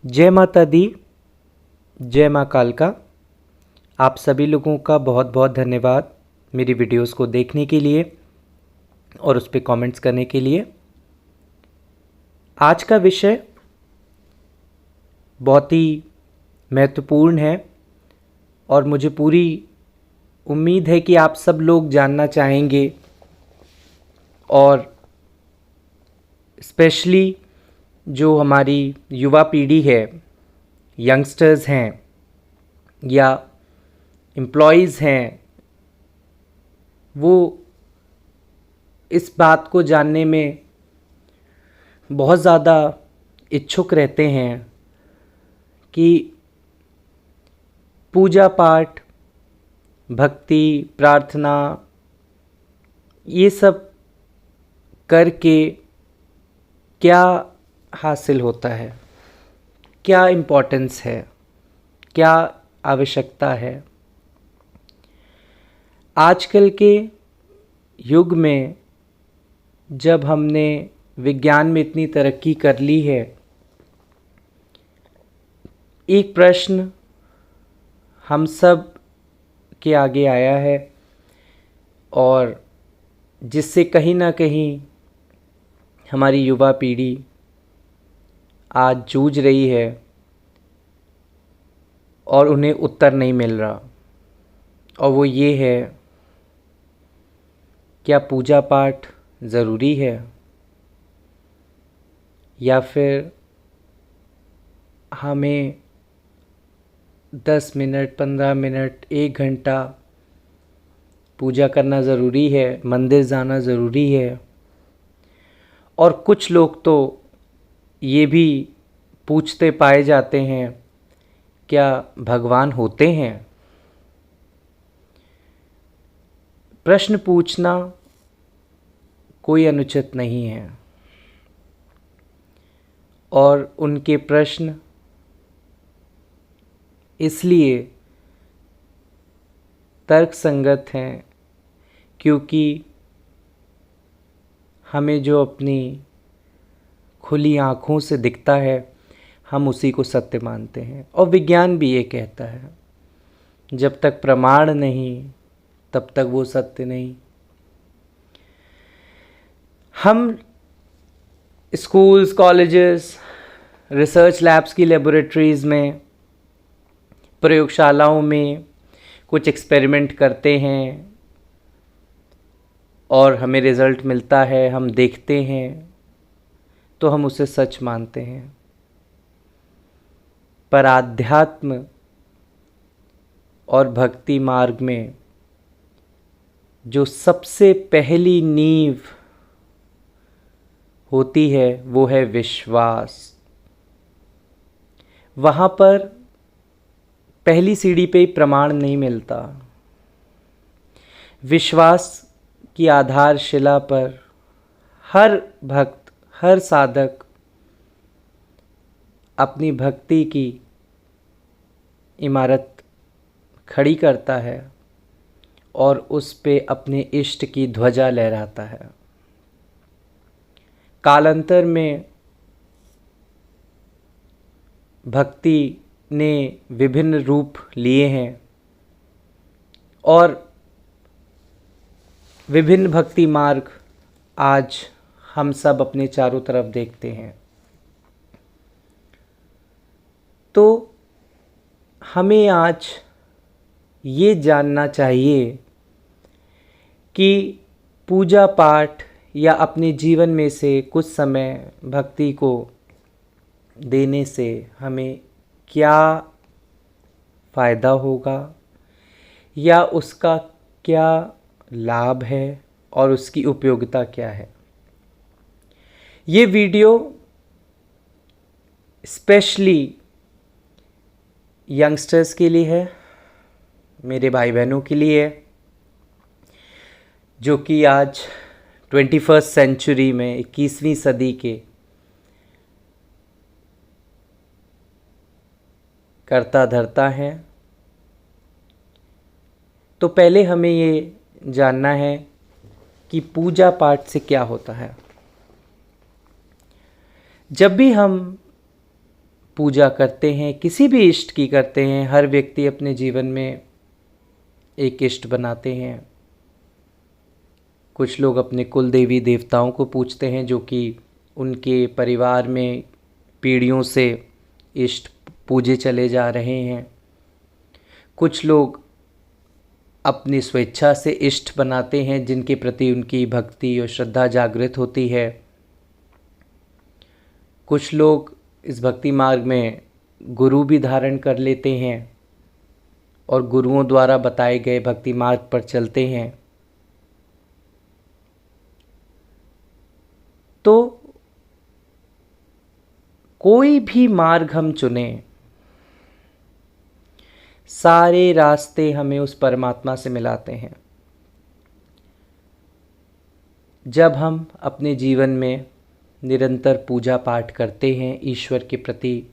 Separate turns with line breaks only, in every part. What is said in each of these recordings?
जय माता दी, जय माँ कालका। आप सभी लोगों का बहुत बहुत धन्यवाद मेरी वीडियोस को देखने के लिए और उस पर कमेंट्स करने के लिए। आज का विषय बहुत ही महत्वपूर्ण है और मुझे पूरी उम्मीद है कि आप सब लोग जानना चाहेंगे और स्पेशली जो हमारी युवा पीढ़ी है, यंगस्टर्स हैं या एम्प्लॉयज़ हैं, वो इस बात को जानने में बहुत ज़्यादा इच्छुक रहते हैं कि पूजा पाठ, भक्ति, प्रार्थना ये सब करके क्या हासिल होता है, क्या इम्पोर्टेंस है, क्या आवश्यकता है। आजकल के युग में जब हमने विज्ञान में इतनी तरक्की कर ली है, एक प्रश्न हम सब के आगे आया है और जिससे कहीं ना कहीं हमारी युवा पीढ़ी आज जूझ रही है और उन्हें उत्तर नहीं मिल रहा, और वो ये है, क्या पूजा पाठ ज़रूरी है या फिर हमें 10 मिनट, 15 मिनट, 1 घंटा पूजा करना ज़रूरी है, मंदिर जाना ज़रूरी है। और कुछ लोग तो ये भी पूछते पाए जाते हैं, क्या भगवान होते हैं? प्रश्न पूछना कोई अनुचित नहीं है और उनके प्रश्न इसलिए तर्कसंगत हैं क्योंकि हमें जो अपनी खुली आँखों से दिखता है हम उसी को सत्य मानते हैं। और विज्ञान भी ये कहता है, जब तक प्रमाण नहीं तब तक वो सत्य नहीं। हम स्कूल्स, कॉलेजेस, रिसर्च लैब्स की लेबोरेटरीज़ में, प्रयोगशालाओं में कुछ एक्सपेरिमेंट करते हैं और हमें रिज़ल्ट मिलता है, हम देखते हैं तो हम उसे सच मानते हैं। पर आध्यात्म और भक्ति मार्ग में जो सबसे पहली नींव होती है वो है विश्वास। वहाँ पर पहली सीढ़ी पे ही प्रमाण नहीं मिलता। विश्वास की आधारशिला पर हर भक्त, हर साधक अपनी भक्ति की इमारत खड़ी करता है और उस पे अपने इष्ट की ध्वजा लहराता है। कालांतर में भक्ति ने विभिन्न रूप लिए हैं और विभिन्न भक्ति मार्ग आज हम सब अपने चारों तरफ देखते हैं। तो हमें आज ये जानना चाहिए कि पूजा पाठ या अपने जीवन में से कुछ समय भक्ति को देने से हमें क्या फ़ायदा होगा या उसका क्या लाभ है और उसकी उपयोगिता क्या है। ये वीडियो स्पेशली यंगस्टर्स के लिए है, मेरे भाई बहनों के लिए है जो कि आज 21st सेंचुरी में 21वीं सदी के करता धरता है। तो पहले हमें ये जानना है कि पूजा पाठ से क्या होता है। जब भी हम पूजा करते हैं, किसी भी इष्ट की करते हैं, हर व्यक्ति अपने जीवन में एक इष्ट बनाते हैं। कुछ लोग अपने कुल देवी देवताओं को पूजते हैं जो कि उनके परिवार में पीढ़ियों से इष्ट पूजे चले जा रहे हैं। कुछ लोग अपनी स्वेच्छा से इष्ट बनाते हैं जिनके प्रति उनकी भक्ति और श्रद्धा जागृत होती है। कुछ लोग इस भक्ति मार्ग में गुरु भी धारण कर लेते हैं और गुरुओं द्वारा बताए गए भक्ति मार्ग पर चलते हैं। तो कोई भी मार्ग हम चुनें, सारे रास्ते हमें उस परमात्मा से मिलाते हैं। जब हम अपने जीवन में निरंतर पूजा पाठ करते हैं, ईश्वर के प्रति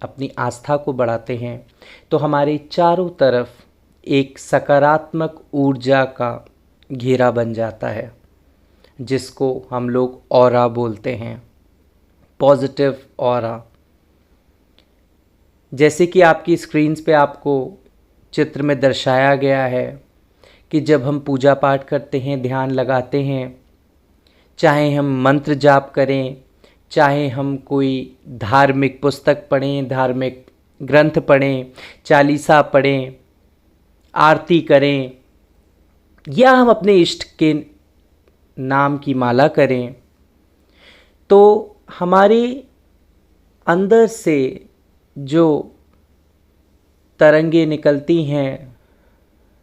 अपनी आस्था को बढ़ाते हैं, तो हमारे चारों तरफ एक सकारात्मक ऊर्जा का घेरा बन जाता है, जिसको हम लोग ऑरा बोलते हैं, पॉजिटिव ऑरा। जैसे कि आपकी स्क्रीन्स पे आपको चित्र में दर्शाया गया है कि जब हम पूजा पाठ करते हैं, ध्यान लगाते हैं, चाहे हम मंत्र जाप करें, चाहे हम कोई धार्मिक पुस्तक पढ़ें, धार्मिक ग्रंथ पढ़ें, चालीसा पढ़ें, आरती करें, या हम अपने इष्ट के नाम की माला करें, तो हमारे अंदर से जो तरंगे निकलती हैं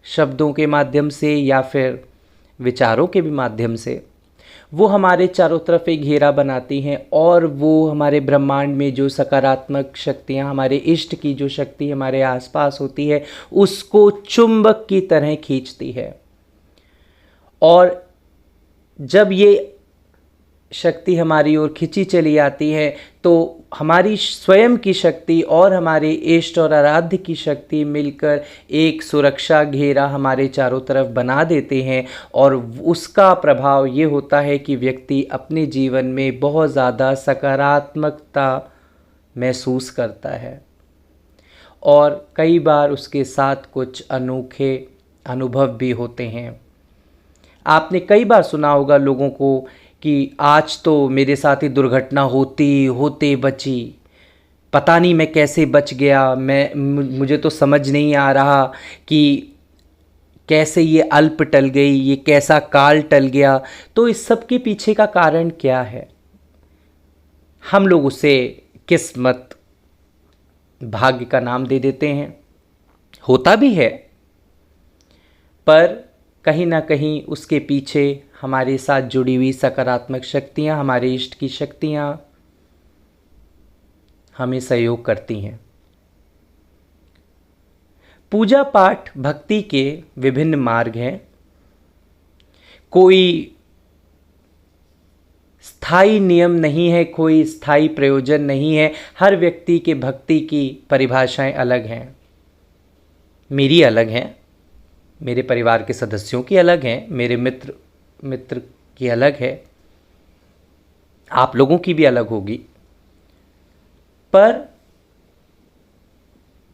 शब्दों के माध्यम से या फिर विचारों के भी माध्यम से, वो हमारे चारों तरफ एक घेरा बनाती हैं और वो हमारे ब्रह्मांड में जो सकारात्मक शक्तियाँ, हमारे इष्ट की जो शक्ति हमारे आसपास होती है, उसको चुंबक की तरह खींचती है। और जब ये शक्ति हमारी ओर खिंची चली आती है तो हमारी स्वयं की शक्ति और हमारे इष्ट और आराध्य की शक्ति मिलकर एक सुरक्षा घेरा हमारे चारों तरफ बना देते हैं। और उसका प्रभाव ये होता है कि व्यक्ति अपने जीवन में बहुत ज़्यादा सकारात्मकता महसूस करता है और कई बार उसके साथ कुछ अनोखे अनुभव भी होते हैं। आपने कई बार सुना होगा लोगों को कि आज तो मेरे साथ ही दुर्घटना होते बची, पता नहीं मैं कैसे बच गया, मुझे तो समझ नहीं आ रहा कि कैसे ये अल्प टल गई, ये कैसा काल टल गया। तो इस सब के पीछे का कारण क्या है? हम लोग उसे किस्मत, भाग्य का नाम दे देते हैं, होता भी है, पर कहीं ना कहीं उसके पीछे हमारे साथ जुड़ी हुई सकारात्मक शक्तियाँ, हमारे इष्ट की शक्तियाँ हमें सहयोग करती हैं। पूजा पाठ भक्ति के विभिन्न मार्ग हैं। कोई स्थायी नियम नहीं है, कोई स्थायी प्रयोजन नहीं है। हर व्यक्ति के भक्ति की परिभाषाएं अलग हैं। मेरी अलग हैं, मेरे परिवार के सदस्यों की अलग हैं, मेरे मित्र की अलग है, आप लोगों की भी अलग होगी। पर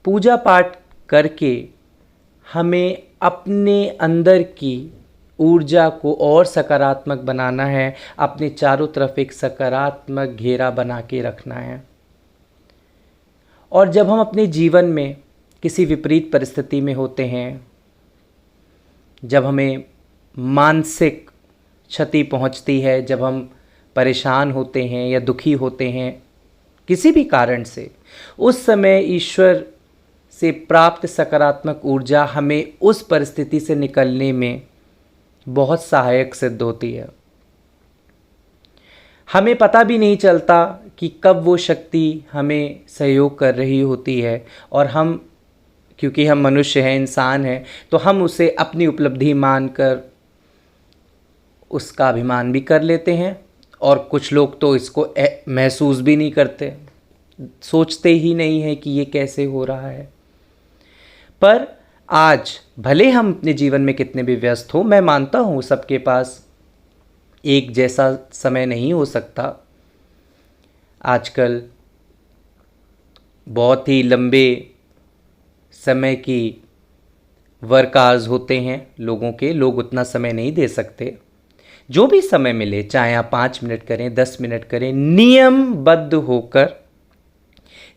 पूजा पाठ करके हमें अपने अंदर की ऊर्जा को और सकारात्मक बनाना है, अपने चारों तरफ एक सकारात्मक घेरा बना के रखना है। और जब हम अपने जीवन में किसी विपरीत परिस्थिति में होते हैं, जब हमें मानसिक क्षति पहुंचती है, जब हम परेशान होते हैं या दुखी होते हैं किसी भी कारण से, उस समय ईश्वर से प्राप्त सकारात्मक ऊर्जा हमें उस परिस्थिति से निकलने में बहुत सहायक सिद्ध होती है। हमें पता भी नहीं चलता कि कब वो शक्ति हमें सहयोग कर रही होती है, और हम, क्योंकि हम मनुष्य हैं, इंसान हैं, तो हम उसे अपनी उपलब्धि मानकर उसका अभिमान भी कर लेते हैं। और कुछ लोग तो इसको महसूस भी नहीं करते, सोचते ही नहीं है कि ये कैसे हो रहा है। पर आज भले हम अपने जीवन में कितने भी व्यस्त हो, मैं मानता हूँ सबके पास एक जैसा समय नहीं हो सकता। आजकल बहुत ही लंबे समय की वर्क आवर्स होते हैं लोगों के, लोग उतना समय नहीं दे सकते। जो भी समय मिले, चाहे आप 5 मिनट करें, 10 मिनट करें, नियमबद्ध होकर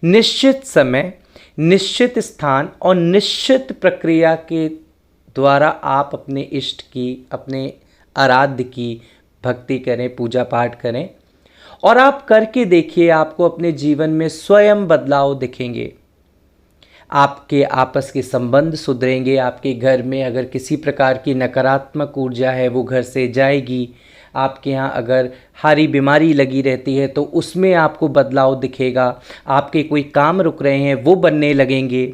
निश्चित समय, निश्चित स्थान और निश्चित प्रक्रिया के द्वारा आप अपने इष्ट की, अपने आराध्य की भक्ति करें, पूजा पाठ करें। और आप करके देखिए, आपको अपने जीवन में स्वयं बदलाव दिखेंगे। आपके आपस के संबंध सुधरेंगे। आपके घर में अगर किसी प्रकार की नकारात्मक ऊर्जा है वो घर से जाएगी। आपके यहाँ अगर हारी बीमारी लगी रहती है तो उसमें आपको बदलाव दिखेगा। आपके कोई काम रुक रहे हैं वो बनने लगेंगे।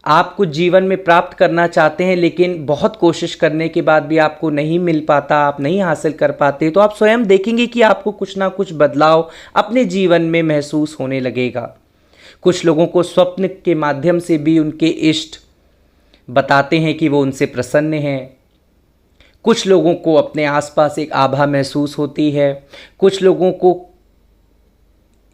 आप कुछ जीवन में प्राप्त करना चाहते हैं लेकिन बहुत कोशिश करने के बाद भी आपको नहीं मिल पाता, आप नहीं हासिल कर पाते, तो आप स्वयं देखेंगे कि आपको कुछ ना कुछ बदलाव अपने जीवन में महसूस होने लगेगा। कुछ लोगों को स्वप्न के माध्यम से भी उनके इष्ट बताते हैं कि वो उनसे प्रसन्न हैं। कुछ लोगों को अपने आसपास एक आभा महसूस होती है। कुछ लोगों को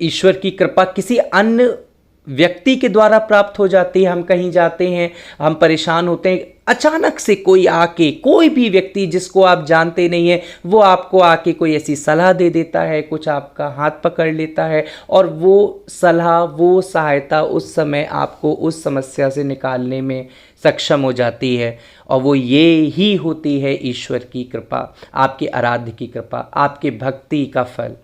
ईश्वर की कृपा किसी अन्य व्यक्ति के द्वारा प्राप्त हो जाती है। हम कहीं जाते हैं, हम परेशान होते हैं, अचानक से कोई आके, कोई भी व्यक्ति जिसको आप जानते नहीं हैं, वो आपको आके कोई ऐसी सलाह दे देता है, कुछ आपका हाथ पकड़ लेता है और वो सलाह, वो सहायता उस समय आपको उस समस्या से निकालने में सक्षम हो जाती है। और वो ये ही होती है ईश्वर की कृपा, आपके आराध्य की कृपा, आपके भक्ति का फल।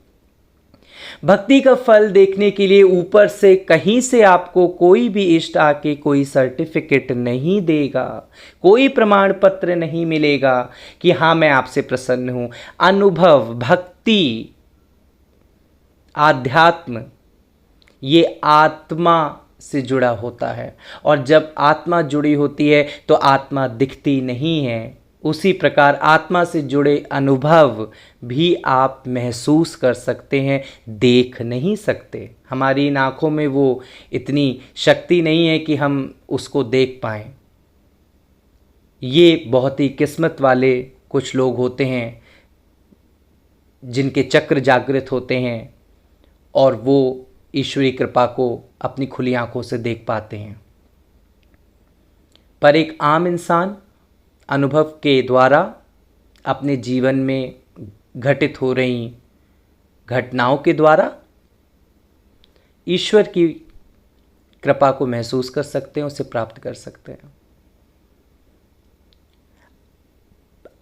भक्ति का फल देखने के लिए ऊपर से कहीं से आपको कोई भी इष्ट आके कोई सर्टिफिकेट नहीं देगा, कोई प्रमाण पत्र नहीं मिलेगा कि हाँ मैं आपसे प्रसन्न हूं। अनुभव, भक्ति, आध्यात्म, ये आत्मा से जुड़ा होता है। और जब आत्मा जुड़ी होती है तो आत्मा दिखती नहीं है। उसी प्रकार आत्मा से जुड़े अनुभव भी आप महसूस कर सकते हैं, देख नहीं सकते। हमारी इन आँखों में वो इतनी शक्ति नहीं है कि हम उसको देख पाएं। ये बहुत ही किस्मत वाले कुछ लोग होते हैं जिनके चक्र जागृत होते हैं और वो ईश्वरी कृपा को अपनी खुली आंखों से देख पाते हैं। पर एक आम इंसान अनुभव के द्वारा अपने जीवन में घटित हो रही घटनाओं के द्वारा ईश्वर की कृपा को महसूस कर सकते हैं, उसे प्राप्त कर सकते हैं।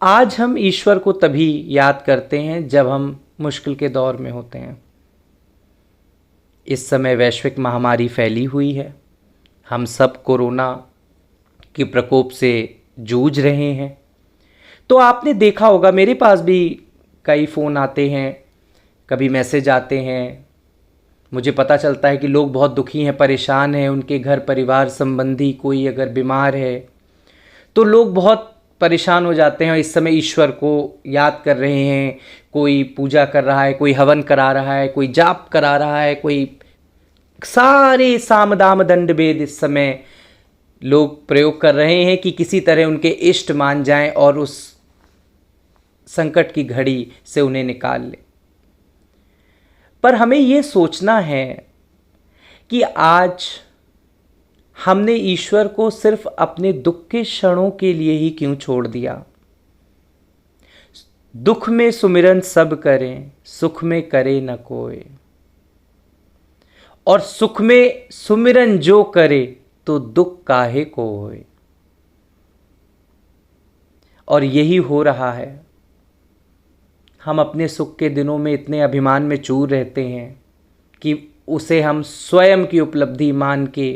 आज हम ईश्वर को तभी याद करते हैं जब हम मुश्किल के दौर में होते हैं। इस समय वैश्विक महामारी फैली हुई है, हम सब कोरोना के प्रकोप से जूझ रहे हैं। तो आपने देखा होगा, मेरे पास भी कई फ़ोन आते हैं, कभी मैसेज आते हैं, मुझे पता चलता है कि लोग बहुत दुखी हैं, परेशान हैं, उनके घर परिवार संबंधी कोई अगर बीमार है तो लोग बहुत परेशान हो जाते हैं और इस समय ईश्वर को याद कर रहे हैं। कोई पूजा कर रहा है, कोई हवन करा रहा है, कोई जाप करा रहा है, कोई सारे साम दाम दंड भेद इस समय लोग प्रयोग कर रहे हैं कि किसी तरह उनके इष्ट मान जाएं और उस संकट की घड़ी से उन्हें निकाल ले। पर हमें ये सोचना है कि आज हमने ईश्वर को सिर्फ अपने दुख के क्षणों के लिए ही क्यों छोड़ दिया। दुख में सुमिरन सब करें, सुख में करे न कोई, और सुख में सुमिरन जो करे तो दुख काहे को होए। और यही हो रहा है। हम अपने सुख के दिनों में इतने अभिमान में चूर रहते हैं कि उसे हम स्वयं की उपलब्धि मान के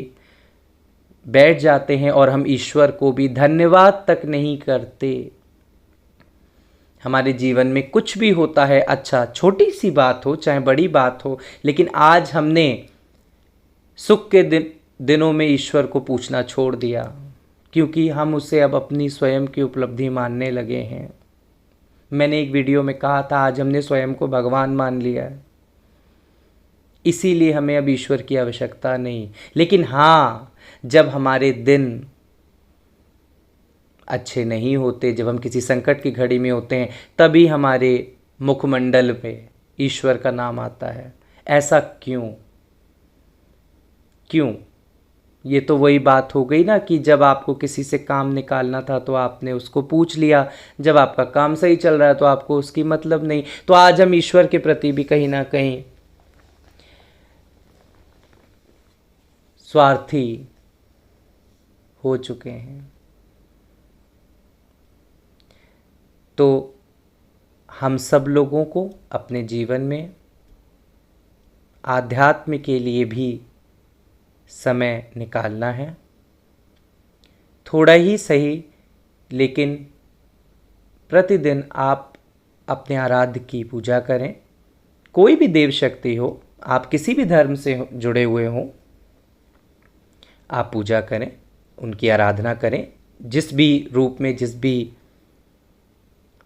बैठ जाते हैं और हम ईश्वर को भी धन्यवाद तक नहीं करते। हमारे जीवन में कुछ भी होता है, अच्छा छोटी सी बात हो चाहे बड़ी बात हो, लेकिन आज हमने सुख के दिनों में ईश्वर को पूछना छोड़ दिया क्योंकि हम उसे अब अपनी स्वयं की उपलब्धि मानने लगे हैं। मैंने एक वीडियो में कहा था, आज हमने स्वयं को भगवान मान लिया है, इसीलिए हमें अब ईश्वर की आवश्यकता नहीं। लेकिन हाँ, जब हमारे दिन अच्छे नहीं होते, जब हम किसी संकट की घड़ी में होते हैं, तभी हमारे मुखमंडल पे ईश्वर का नाम आता है। ऐसा क्यों? क्यों? ये तो वही बात हो गई ना कि जब आपको किसी से काम निकालना था तो आपने उसको पूछ लिया, जब आपका काम सही चल रहा है तो आपको उसकी मतलब नहीं। तो आज हम ईश्वर के प्रति भी कहीं ना कहीं स्वार्थी हो चुके हैं। तो हम सब लोगों को अपने जीवन में आध्यात्म के लिए भी समय निकालना है, थोड़ा ही सही, लेकिन प्रतिदिन आप अपने आराध्य की पूजा करें। कोई भी देव शक्ति हो, आप किसी भी धर्म से जुड़े हुए हों, आप पूजा करें, उनकी आराधना करें, जिस भी रूप में, जिस भी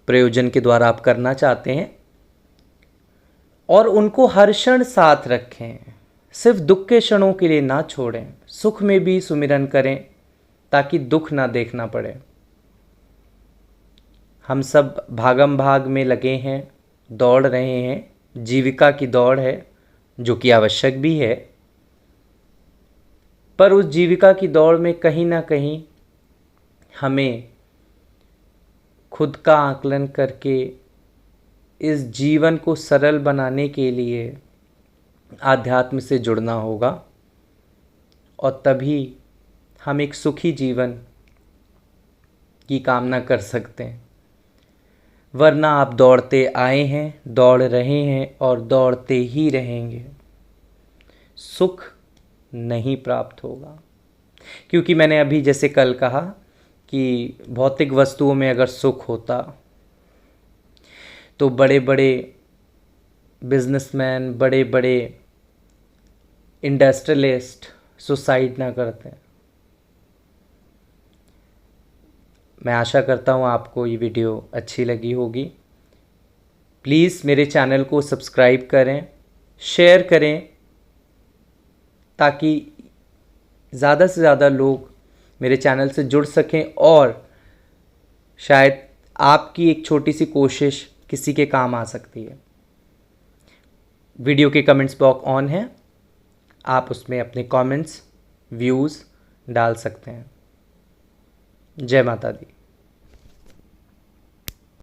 प्रयोजन के द्वारा आप करना चाहते हैं, और उनको हर क्षण साथ रखें। सिर्फ दुख के क्षणों के लिए ना छोड़ें, सुख में भी सुमिरन करें ताकि दुख ना देखना पड़े। हम सब भागम भाग में लगे हैं, दौड़ रहे हैं, जीविका की दौड़ है जो कि आवश्यक भी है, पर उस जीविका की दौड़ में कहीं ना कहीं हमें खुद का आकलन करके इस जीवन को सरल बनाने के लिए आध्यात्म से जुड़ना होगा, और तभी हम एक सुखी जीवन की कामना कर सकते हैं। वरना आप दौड़ते आए हैं, दौड़ रहे हैं और दौड़ते ही रहेंगे, सुख नहीं प्राप्त होगा। क्योंकि मैंने अभी जैसे कल कहा कि भौतिक वस्तुओं में अगर सुख होता तो बड़े बड़े बिजनेसमैन, बड़े बड़े इंडस्ट्रियलिस्ट सुसाइड ना करते। मैं आशा करता हूँ आपको ये वीडियो अच्छी लगी होगी। प्लीज़ मेरे चैनल को सब्सक्राइब करें, शेयर करें, ताकि ज़्यादा से ज़्यादा लोग मेरे चैनल से जुड़ सकें और शायद आपकी एक छोटी सी कोशिश किसी के काम आ सकती है। वीडियो के कमेंट्स बॉक्स ऑन है, आप उसमें अपने कमेंट्स, व्यूज़ डाल सकते हैं। जय माता दी।